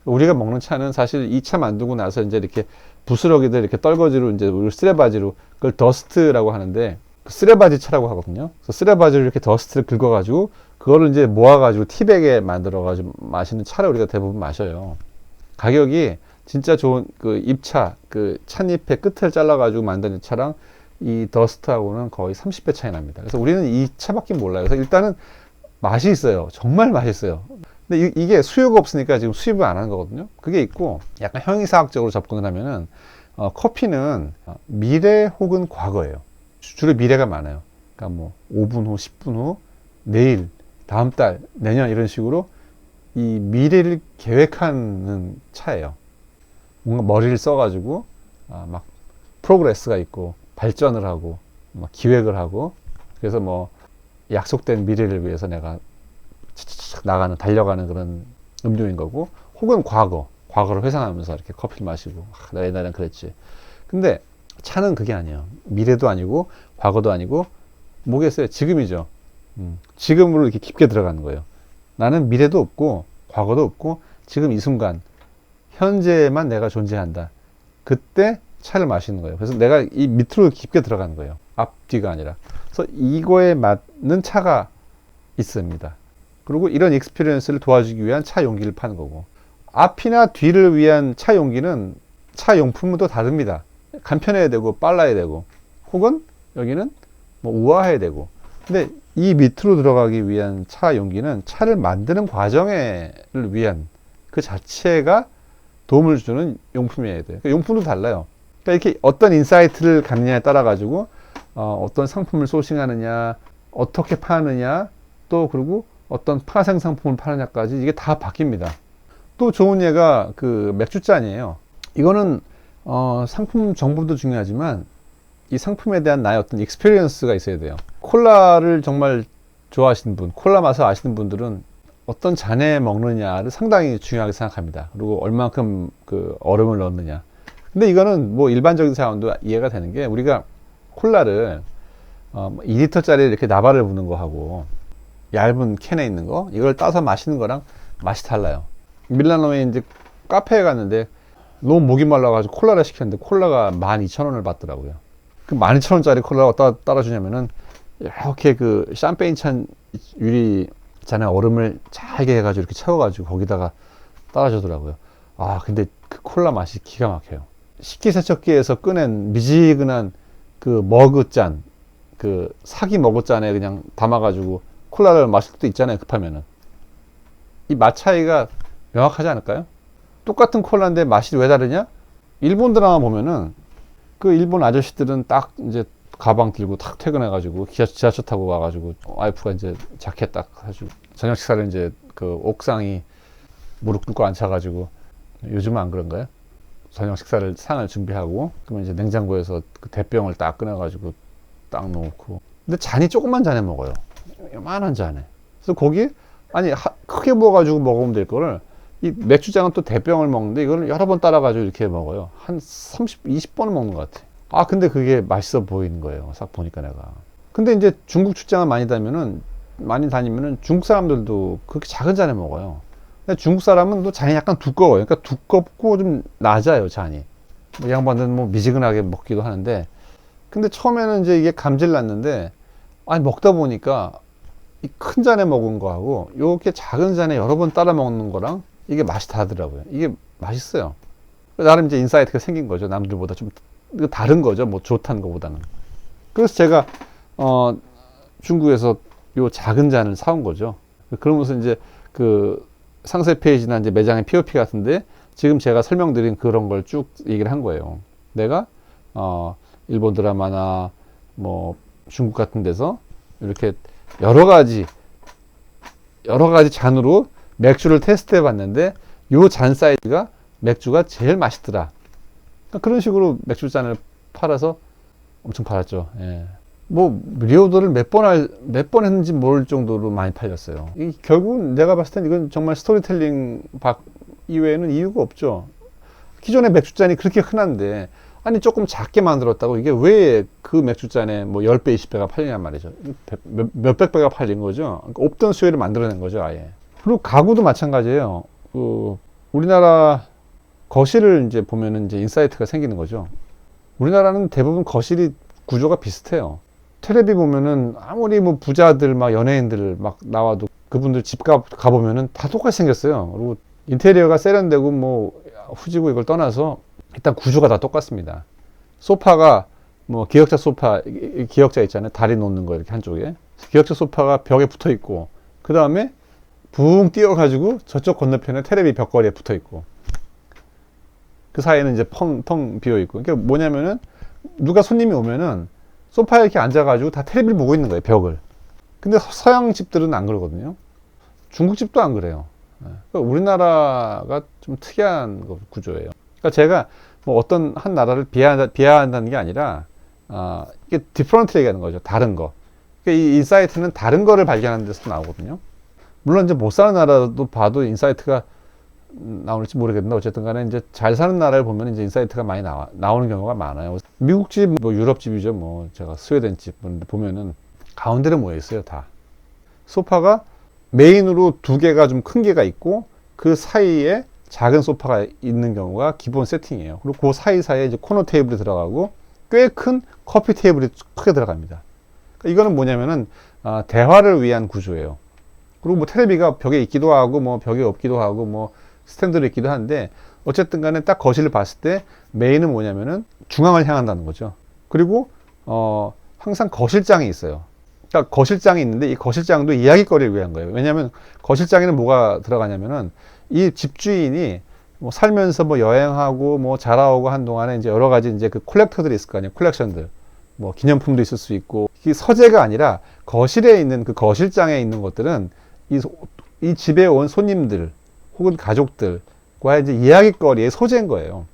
우리가 먹는 차는 사실 이 차 만들고 나서 이제 이렇게 부스러기들 이렇게 떨거지로 이제 쓰레바지로, 그걸 더스트라고 하는데, 쓰레바지 차라고 하거든요. 그래서 쓰레바지로 이렇게 더스트를 긁어가지고 그거를 이제 모아가지고 티백에 만들어가지고 마시는 차를 우리가 대부분 마셔요. 가격이 진짜 좋은 그 잎차, 그 찻잎의 끝을 잘라가지고 만드는 차랑 이 더스트하고는 거의 30배 차이 납니다. 그래서 우리는 이 차밖에 몰라요. 그래서 일단은 맛이 있어요. 정말 맛있어요. 근데 이게 수요가 없으니까 지금 수입을 안 하는 거거든요. 그게 있고, 약간 형이사학적으로 접근을 하면은, 커피는 미래 혹은 과거예요. 주로 미래가 많아요. 그러니까 뭐 5분 후, 10분 후, 내일, 다음 달, 내년 이런 식으로 이 미래를 계획하는 차예요. 뭔가 머리를 써가지고 막 프로그레스가 있고 발전을 하고 막 기획을 하고, 그래서 뭐 약속된 미래를 위해서 내가 나가는, 달려가는 그런 음료인 거고, 혹은 과거를 회상하면서 이렇게 커피를 마시고, 나 옛날엔 그랬지. 근데 차는 그게 아니에요. 미래도 아니고 과거도 아니고 뭐겠어요? 지금이죠. 지금으로 이렇게 깊게 들어가는 거예요. 나는 미래도 없고 과거도 없고 지금 이 순간 현재에만 내가 존재한다. 그때 차를 마시는 거예요. 그래서 내가 이 밑으로 깊게 들어가는 거예요. 앞뒤가 아니라. 그래서 이거에 맞는 차가 있습니다. 그리고 이런 익스피리언스를 도와주기 위한 차 용기를 파는 거고, 앞이나 뒤를 위한 차 용기는 차 용품은 또 다릅니다. 간편해야 되고 빨라야 되고, 혹은 여기는 뭐 우아해야 되고. 근데 이 밑으로 들어가기 위한 차 용기는 차를 만드는 과정을 위한 그 자체가 도움을 주는 용품이어야 돼요. 그러니까 용품도 달라요. 그러니까 이렇게 어떤 인사이트를 갖느냐에 따라 가지고 어떤 상품을 소싱하느냐, 어떻게 파느냐, 또 그리고 어떤 파생 상품을 파느냐까지 이게 다 바뀝니다. 또 좋은 예가 그 맥주잔이에요. 이거는 상품 정보도 중요하지만 이 상품에 대한 나의 어떤 익스피리언스가 있어야 돼요. 콜라를 정말 좋아하시는 분, 콜라 맛을 아시는 분들은 어떤 잔에 먹느냐를 상당히 중요하게 생각합니다. 그리고 얼만큼 그 얼음을 넣느냐. 근데 이거는 뭐 일반적인 사람도 이해가 되는 게, 우리가 콜라를 2리터짜리 이렇게 나발을 부는 거 하고 얇은 캔에 있는 거, 이걸 따서 마시는 거랑 맛이 달라요. 밀라노에 이제 카페에 갔는데 너무 목이 말라가지고 콜라를 시켰는데 콜라가 12,000원을 받더라고요. 그 12,000원짜리 콜라가 어디다 따라주냐면은 이렇게 그 샴페인 찬 유리 잔에 얼음을 잘게 해가지고 이렇게 채워가지고 거기다가 따라주더라고요. 아, 근데 그 콜라 맛이 기가 막혀요. 식기세척기에서 꺼낸 미지근한 그 머그잔, 그 사기 머그잔에 그냥 담아가지고 콜라를 마실 수도 있잖아요, 급하면은. 이 맛 차이가 명확하지 않을까요? 똑같은 콜라인데 맛이 왜 다르냐? 일본 드라마 보면은 그 일본 아저씨들은 딱 이제 가방 들고 탁 퇴근해가지고 지하철 타고 와가지고 와이프가 이제 자켓 딱 사주고 저녁 식사를 이제 그 옥상이 무릎 꿇고 앉혀가지고, 요즘은 안 그런가요? 저녁 식사를 상을 준비하고, 그러면 이제 냉장고에서 그 대병을 딱 꺼내가지고 딱 놓고, 근데 잔이 조금만 잔에 먹어요. 요만한 잔에. 그래서 거기 아니 크게 부어가지고 먹으면 될 거를, 이 맥주잔은 또 대병을 먹는데 이거를 여러 번 따라가지고 이렇게 먹어요. 한 30, 20번은 먹는 것 같아. 아, 근데 그게 맛있어 보이는 거예요. 싹 보니까 내가. 근데 이제 중국 출장을 많이 다니면은 중국 사람들도 그렇게 작은 잔에 먹어요. 근데 중국 사람은 또 잔이 약간 두꺼워요. 그러니까 두껍고 좀 낮아요, 잔이. 뭐 양반들은 뭐 미지근하게 먹기도 하는데, 근데 처음에는 이제 이게 감질 났는데, 아니 먹다 보니까 이 큰 잔에 먹은 거하고 이렇게 작은 잔에 여러 번 따라 먹는 거랑 이게 맛이 다르더라고요. 이게 맛있어요. 나름 이제 인사이트가 생긴 거죠. 남들보다 좀 다른 거죠. 뭐 좋다는 것보다는. 그래서 제가 중국에서 요 작은 잔을 사온 거죠. 그러면서 이제 그 상세 페이지나 이제 매장의 POP 같은데 지금 제가 설명드린 그런 걸 쭉 얘기를 한 거예요. 내가 일본 드라마나 뭐 중국 같은 데서 이렇게 여러 가지 잔으로 맥주를 테스트 해 봤는데 요 잔 사이즈가 맥주가 제일 맛있더라. 그런 식으로 맥주 잔을 팔아서 엄청 팔았죠. 예. 뭐 리오더를 몇 번 했는지 모를 정도로 많이 팔렸어요. 결국은 내가 봤을 땐 이건 정말 스토리텔링 이외에는 이유가 없죠. 기존의 맥주잔이 그렇게 흔한데, 아니 조금 작게 만들었다고 이게 왜 그 맥주잔에 뭐 10배, 20배가 팔리냔 말이죠. 몇백 배가 팔린 거죠. 그러니까 없던 수요를 만들어낸 거죠, 아예. 그리고 가구도 마찬가지예요. 우리나라 거실을 이제 보면은 이제 인사이트가 생기는 거죠. 우리나라는 대부분 거실이 구조가 비슷해요. 텔레비 보면은 아무리 뭐 부자들 막 연예인들 막 나와도 그분들 집 가보면은 다 똑같이 생겼어요. 그리고 인테리어가 세련되고 뭐 후지고 이걸 떠나서 일단 구조가 다 똑같습니다. 소파가 뭐 기역자 소파, 기역자 있잖아요. 다리 놓는 거 이렇게 한쪽에. 기역자 소파가 벽에 붙어 있고, 그 다음에 붕 띄어가지고 저쪽 건너편에 텔레비 벽걸이에 붙어 있고, 그 사이에는 이제 텅 비어 있고. 그러니까 뭐냐면은 누가 손님이 오면은 소파에 이렇게 앉아가지고 다 텔레비를 보고 있는 거예요, 벽을. 근데 서양 집들은 안 그러거든요. 중국 집도 안 그래요. 그러니까 우리나라가 좀 특이한 구조예요. 그러니까 제가 뭐 어떤 한 나라를 비하한다는 게 아니라, 이게 디퍼런트 얘기하는 거죠. 다른 거. 그러니까 이 인사이트는 다른 거를 발견하는 데서 나오거든요. 물론 이제 못 사는 나라도 봐도 인사이트가 나올지 모르겠는데, 어쨌든 간에 이제 잘 사는 나라를 보면 이제 인사이트가 많이 나오는 경우가 많아요. 미국 집, 뭐 유럽 집이죠. 뭐 제가 스웨덴 집 보면은 가운데로 모여 있어요, 다. 소파가 메인으로 두 개가 좀 큰 개가 있고, 그 사이에 작은 소파가 있는 경우가 기본 세팅이에요. 그리고 그 사이사이에 이제 코너 테이블이 들어가고 꽤 큰 커피 테이블이 크게 들어갑니다. 그러니까 이거는 뭐냐면은 대화를 위한 구조예요. 그리고 뭐 테레비가 벽에 있기도 하고 뭐 벽에 없기도 하고 뭐 스탠드로 있기도 한데 어쨌든 간에 딱 거실을 봤을 때 메인은 뭐냐면은 중앙을 향한다는 거죠. 그리고 항상 거실장이 있어요. 그러니까 거실장이 있는데 이 거실장도 이야기거리를 위한 거예요. 왜냐하면 거실장에는 뭐가 들어가냐면은 이 집주인이 뭐 살면서 뭐 여행하고 뭐 자라오고 한 동안에 이제 여러 가지 이제 그 콜렉터들이 있을 거 아니에요. 콜렉션들. 뭐 기념품도 있을 수 있고, 이 서재가 아니라 거실에 있는 그 거실장에 있는 것들은 이 집에 온 손님들 혹은 가족들과 이제 이야기거리의 소재인 거예요.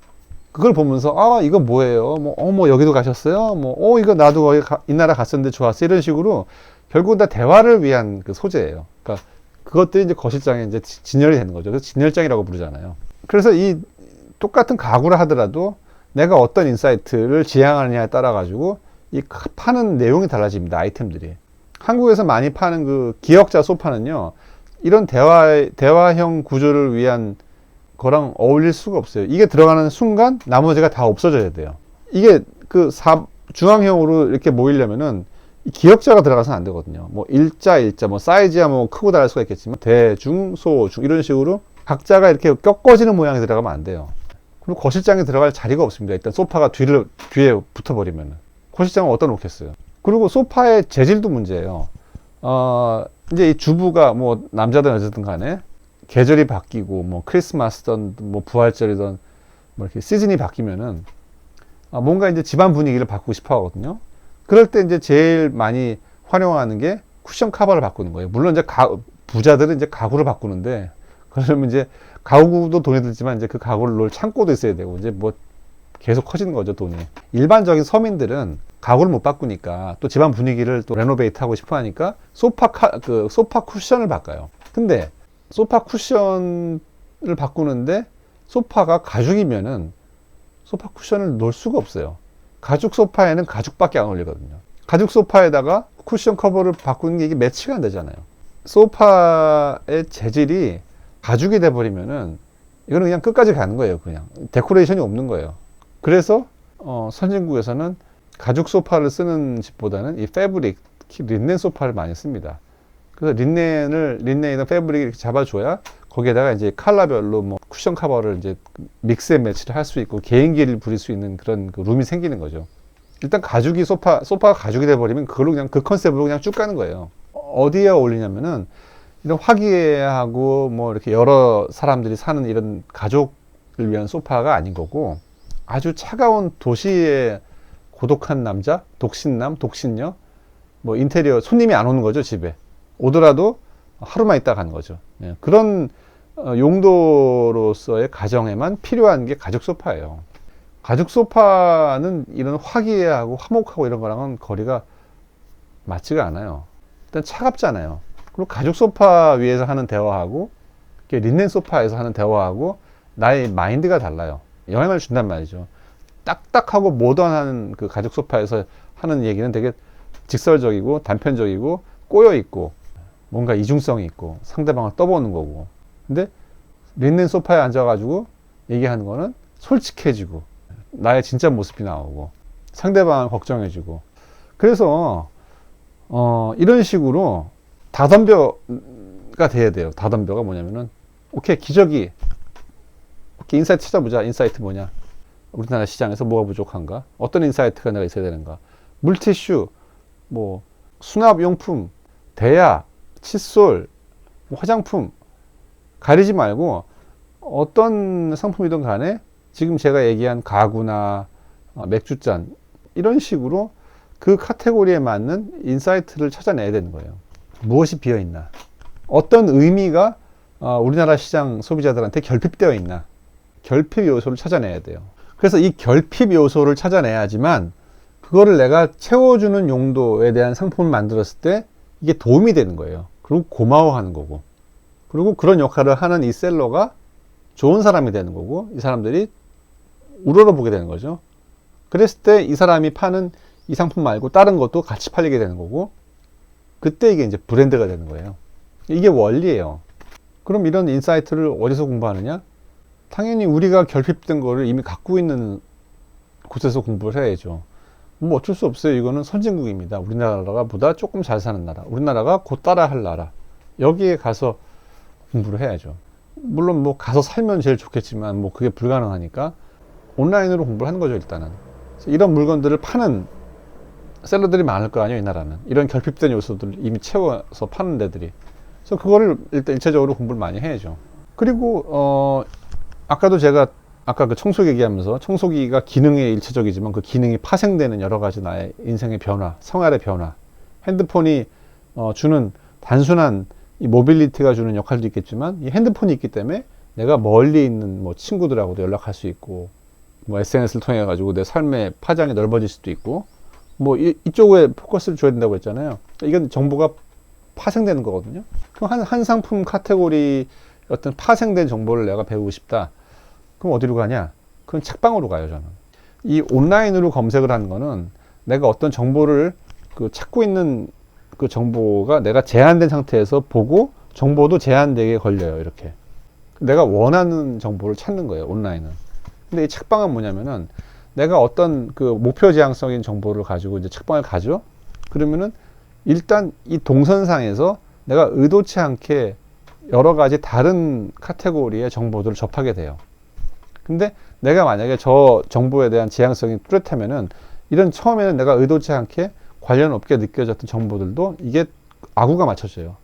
그걸 보면서 이거 뭐예요? 뭐 여기도 가셨어요? 뭐 이거 나도 거기 이 나라 갔었는데 좋았어. 이런 식으로 결국은 다 대화를 위한 그 소재예요. 그러니까 그것들이 이제 거실장에 이제 진열이 되는 거죠. 그래서 진열장이라고 부르잖아요. 그래서 이 똑같은 가구를 하더라도 내가 어떤 인사이트를 지향하느냐에 따라 가지고 이 파는 내용이 달라집니다. 아이템들이. 한국에서 많이 파는 그 기역자 소파는요, 이런 대화형 구조를 위한 거랑 어울릴 수가 없어요. 이게 들어가는 순간 나머지가 다 없어져야 돼요. 이게 그 중앙형으로 이렇게 모이려면은 이 기역자가 들어가서는 안 되거든요. 뭐 일자, 뭐 사이즈야 뭐 크고 다를 수가 있겠지만 대, 중, 소, 중 이런 식으로 각자가 이렇게 꺾어지는 모양이 들어가면 안 돼요. 그리고 거실장에 들어갈 자리가 없습니다. 일단 소파가 뒤에 붙어버리면은 거실장은 어디다 놓겠어요. 그리고 소파의 재질도 문제예요. 이제 이 주부가 뭐 남자든 여자든 간에 계절이 바뀌고 뭐 크리스마스든 뭐 부활절이든 뭐 이렇게 시즌이 바뀌면은 뭔가 이제 집안 분위기를 바꾸고 싶어 하거든요. 그럴 때 이제 제일 많이 활용하는 게 쿠션 커버를 바꾸는 거예요. 물론 이제 부자들은 이제 가구를 바꾸는데, 그러면 이제 가구도 돈이 들지만 이제 그 가구를 놓을 창고도 있어야 되고 이제 뭐 계속 커지는 거죠, 돈이. 일반적인 서민들은 가구를 못 바꾸니까 또 집안 분위기를 또 레노베이트 하고 싶어 하니까 소파 쿠션을 바꿔요. 근데 소파 쿠션을 바꾸는데 소파가 가죽이면은 소파 쿠션을 놓을 수가 없어요. 가죽 소파에는 가죽밖에 안 어울리거든요. 가죽 소파에다가 쿠션 커버를 바꾸는 게 이게 매치가 안 되잖아요. 소파의 재질이 가죽이 돼버리면은 이거는 그냥 끝까지 가는 거예요. 그냥 데코레이션이 없는 거예요. 그래서 선진국에서는 가죽 소파를 쓰는 집보다는 이 패브릭, 린넨 소파를 많이 씁니다. 그래서 린넨이나 패브릭을 이렇게 잡아줘야 거기에다가 이제 컬러별로 뭐 쿠션 커버를 이제 믹스 앤 매치를 할 수 있고 개인기를 부릴 수 있는 그런 그 룸이 생기는 거죠. 일단 소파가 가죽이 돼버리면 그걸로 그냥 그 컨셉으로 그냥 쭉 가는 거예요. 어디에 어울리냐면은 이런 화기애애하고 뭐 이렇게 여러 사람들이 사는 이런 가족을 위한 소파가 아닌 거고, 아주 차가운 도시의 고독한 남자, 독신남, 독신녀, 뭐 인테리어 손님이 안 오는 거죠. 집에 오더라도 하루만 있다 가는 거죠. 그런 용도로서의 가정에만 필요한 게 가죽 소파예요. 가죽 소파는 이런 화기애애하고 화목하고 이런 거랑은 거리가 맞지가 않아요. 일단 차갑잖아요. 그리고 가죽 소파 위에서 하는 대화하고 린넨 소파에서 하는 대화하고 나의 마인드가 달라요. 영향을 준단 말이죠. 딱딱하고 모던한 그 가죽 소파에서 하는 얘기는 되게 직설적이고 단편적이고 꼬여 있고 뭔가 이중성이 있고 상대방을 떠보는 거고, 근데 린넨 소파에 앉아가지고 얘기하는 거는 솔직해지고 나의 진짜 모습이 나오고 상대방을 걱정해주고, 그래서 이런 식으로 다덤벼가 돼야 돼요. 다덤벼가 뭐냐면은 오케이, 기저귀, 오케이, 인사이트 찾아보자. 인사이트 뭐냐, 우리나라 시장에서 뭐가 부족한가, 어떤 인사이트가 내가 있어야 되는가, 물티슈, 뭐 수납용품, 대야, 칫솔, 화장품 가리지 말고 어떤 상품이든 간에 지금 제가 얘기한 가구나 맥주잔 이런 식으로 그 카테고리에 맞는 인사이트를 찾아내야 되는 거예요. 무엇이 비어있나, 어떤 의미가 우리나라 시장 소비자들한테 결핍되어 있나, 결핍 요소를 찾아내야 돼요. 그래서 이 결핍 요소를 찾아내야지만 그거를 내가 채워주는 용도에 대한 상품을 만들었을 때 이게 도움이 되는 거예요. 그리고 고마워하는 거고, 그리고 그런 역할을 하는 이 셀러가 좋은 사람이 되는 거고, 이 사람들이 우러러보게 되는 거죠. 그랬을 때 이 사람이 파는 이 상품 말고 다른 것도 같이 팔리게 되는 거고, 그때 이게 이제 브랜드가 되는 거예요. 이게 원리예요. 그럼 이런 인사이트를 어디서 공부하느냐? 당연히 우리가 결핍된 거를 이미 갖고 있는 곳에서 공부를 해야죠. 뭐 어쩔 수 없어요. 이거는 선진국입니다. 우리나라가 보다 조금 잘 사는 나라, 우리나라가 곧 따라 할 나라, 여기에 가서 공부를 해야죠. 물론 뭐 가서 살면 제일 좋겠지만 뭐 그게 불가능하니까 온라인으로 공부를 하는 거죠, 일단은. 이런 물건들을 파는 셀러들이 많을 거 아니에요, 이 나라는. 이런 결핍된 요소들을 이미 채워서 파는 데들이. 그래서 그거를 일단 일차적으로 공부를 많이 해야죠. 그리고 아까도 제가 아까 그 청소기 얘기하면서 청소기가 기능에 일차적이지만 그 기능이 파생되는 여러 가지 나의 인생의 변화, 생활의 변화, 핸드폰이 주는 단순한 이 모빌리티가 주는 역할도 있겠지만 이 핸드폰이 있기 때문에 내가 멀리 있는 뭐 친구들하고도 연락할 수 있고 뭐 SNS를 통해 가지고 내 삶의 파장이 넓어질 수도 있고 뭐 이쪽에 포커스를 줘야 된다고 했잖아요. 이건 정보가 파생되는 거거든요. 그럼 한 상품 카테고리 어떤 파생된 정보를 내가 배우고 싶다. 그럼 어디로 가냐? 그건 책방으로 가요, 저는. 이 온라인으로 검색을 하는 거는 내가 어떤 정보를 그 찾고 있는 그 정보가 내가 제한된 상태에서 보고 정보도 제한되게 걸려요, 이렇게. 내가 원하는 정보를 찾는 거예요, 온라인은. 근데 이 책방은 뭐냐면은 내가 어떤 그 목표 지향적인 정보를 가지고 이제 책방을 가죠. 그러면은 일단 이 동선상에서 내가 의도치 않게 여러 가지 다른 카테고리의 정보들을 접하게 돼요. 근데 내가 만약에 저 정보에 대한 지향성이 뚜렷하면은 이런 처음에는 내가 의도치 않게 관련 없게 느껴졌던 정보들도 이게 아구가 맞춰져요.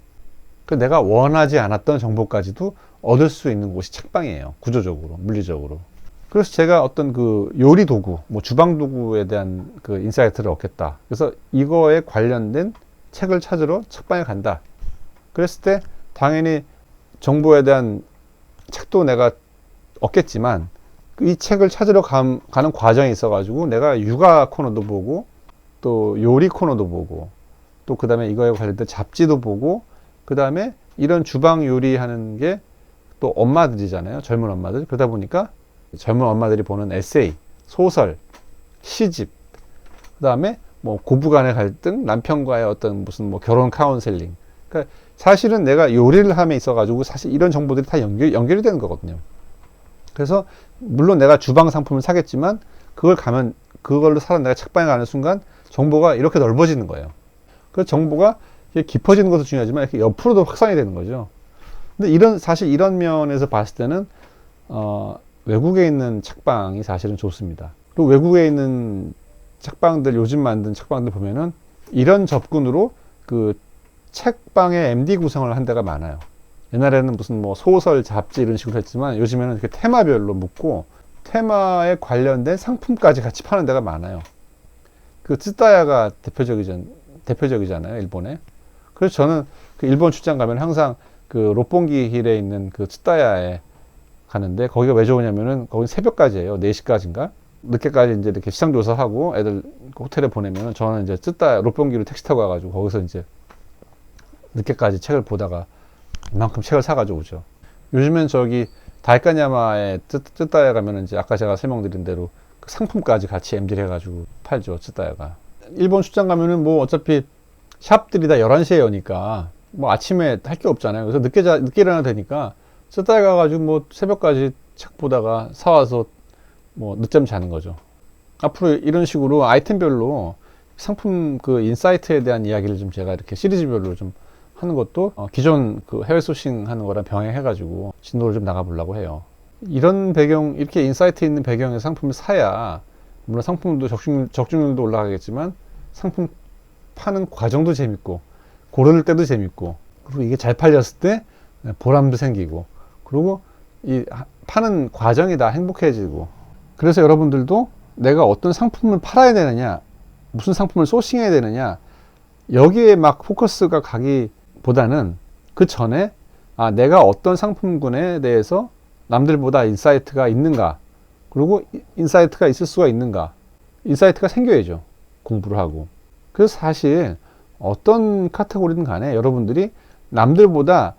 그 내가 원하지 않았던 정보까지도 얻을 수 있는 곳이 책방이에요. 구조적으로, 물리적으로. 그래서 제가 어떤 그 요리 도구, 뭐 주방 도구에 대한 그 인사이트를 얻겠다. 그래서 이거에 관련된 책을 찾으러 책방에 간다. 그랬을 때 당연히 정보에 대한 책도 내가 얻겠지만 이 책을 찾으러 가는 과정이 있어가지고 내가 육아 코너도 보고 또 요리 코너도 보고 또 그 다음에 이거에 관련된 잡지도 보고 그 다음에 이런 주방 요리하는 게 또 엄마들이잖아요. 젊은 엄마들. 그러다 보니까 젊은 엄마들이 보는 에세이, 소설, 시집, 그 다음에 뭐 고부간의 갈등, 남편과의 어떤 무슨 뭐 결혼 카운셀링. 그러니까 사실은 내가 요리를 함에 있어가지고 사실 이런 정보들이 다 연결이 되는 거거든요. 그래서 물론 내가 주방 상품을 사겠지만 그걸로 사러 내가 책방에 가는 순간 정보가 이렇게 넓어지는 거예요. 그래서 정보가 깊어지는 것도 중요하지만 이렇게 옆으로도 확산이 되는 거죠. 근데 사실 이런 면에서 봤을 때는 외국에 있는 책방이 사실은 좋습니다. 그리고 외국에 있는 책방들, 요즘 만든 책방들 보면은 이런 접근으로 그 책방의 MD 구성을 한 데가 많아요. 옛날에는 무슨 뭐 소설, 잡지 이런 식으로 했지만 요즘에는 이렇게 테마별로 묶고 테마에 관련된 상품까지 같이 파는 데가 많아요. 그 쯔따야가 대표적이잖아요, 일본에. 그래서 저는 그 일본 출장 가면 항상 그 롯본기 힐에 있는 그 쯔따야에 가는데 거기가 왜 좋으냐면은 거기 새벽까지예요. 4시까지인가? 늦게까지 이제 이렇게 시장 조사하고 애들 호텔에 보내면은 저는 이제 쯔따야 롯본기로 택시 타고 가가지고 거기서 이제 늦게까지 책을 보다가 이만큼 책을 사가지고 오죠. 요즘엔 저기 다이카냐마에 쯔따야 가면은 이제 아까 제가 설명드린 대로 그 상품까지 같이 MD를 해가지고 팔죠, 쯔따야가. 일본 출장 가면은 뭐 어차피 샵들이 다 11시에 여니까 뭐 아침에 할 게 없잖아요. 그래서 늦게 일어나야 되니까 쯔따야 가가지고 뭐 새벽까지 책 보다가 사와서 뭐 늦잠 자는 거죠. 앞으로 이런 식으로 아이템별로 상품 그 인사이트에 대한 이야기를 좀 제가 이렇게 시리즈별로 좀 하는 것도 기존 그 해외 소싱 하는 거랑 병행해가지고 진도를 좀 나가보려고 해요. 이런 이렇게 인사이트 있는 배경의 상품을 사야, 물론 상품도 적중률도 올라가겠지만 상품 파는 과정도 재밌고, 고를 때도 재밌고, 그리고 이게 잘 팔렸을 때 보람도 생기고, 그리고 이 파는 과정이 다 행복해지고, 그래서 여러분들도 내가 어떤 상품을 팔아야 되느냐, 무슨 상품을 소싱해야 되느냐, 여기에 막 포커스가 가기보다는 그 전에 내가 어떤 상품군에 대해서 남들보다 인사이트가 있는가, 그리고 인사이트가 있을 수가 있는가, 인사이트가 생겨야죠. 공부를 하고. 그래서 사실 어떤 카테고리든 간에 여러분들이 남들보다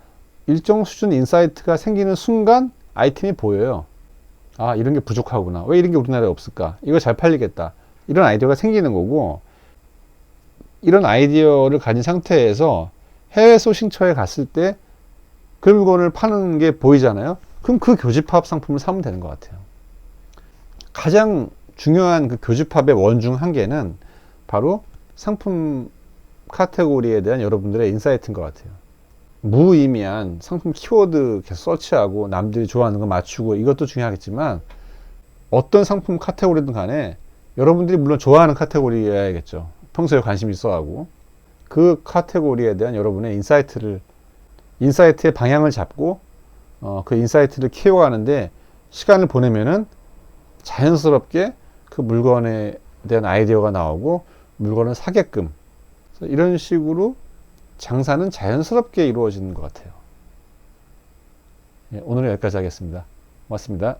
일정 수준 인사이트가 생기는 순간 아이템이 보여요. 이런 게 부족하구나. 왜 이런 게 우리나라에 없을까? 이거 잘 팔리겠다. 이런 아이디어가 생기는 거고, 이런 아이디어를 가진 상태에서 해외 소싱처에 갔을 때 그 물건을 파는 게 보이잖아요. 그럼 그 교집합 상품을 사면 되는 것 같아요. 가장 중요한 그 교집합의 원 중 한 개는 바로 상품 카테고리에 대한 여러분들의 인사이트인 것 같아요. 무의미한 상품 키워드 계속 서치하고 남들이 좋아하는 거 맞추고 이것도 중요하겠지만 어떤 상품 카테고리든 간에 여러분들이 물론 좋아하는 카테고리여야겠죠. 평소에 관심 있어 하고 그 카테고리에 대한 여러분의 인사이트의 방향을 잡고 그 인사이트를 키워가는데 시간을 보내면은 자연스럽게 그 물건에 대한 아이디어가 나오고 물건을 사게끔 이런 식으로 장사는 자연스럽게 이루어지는 것 같아요. 예, 오늘은 여기까지 하겠습니다. 고맙습니다.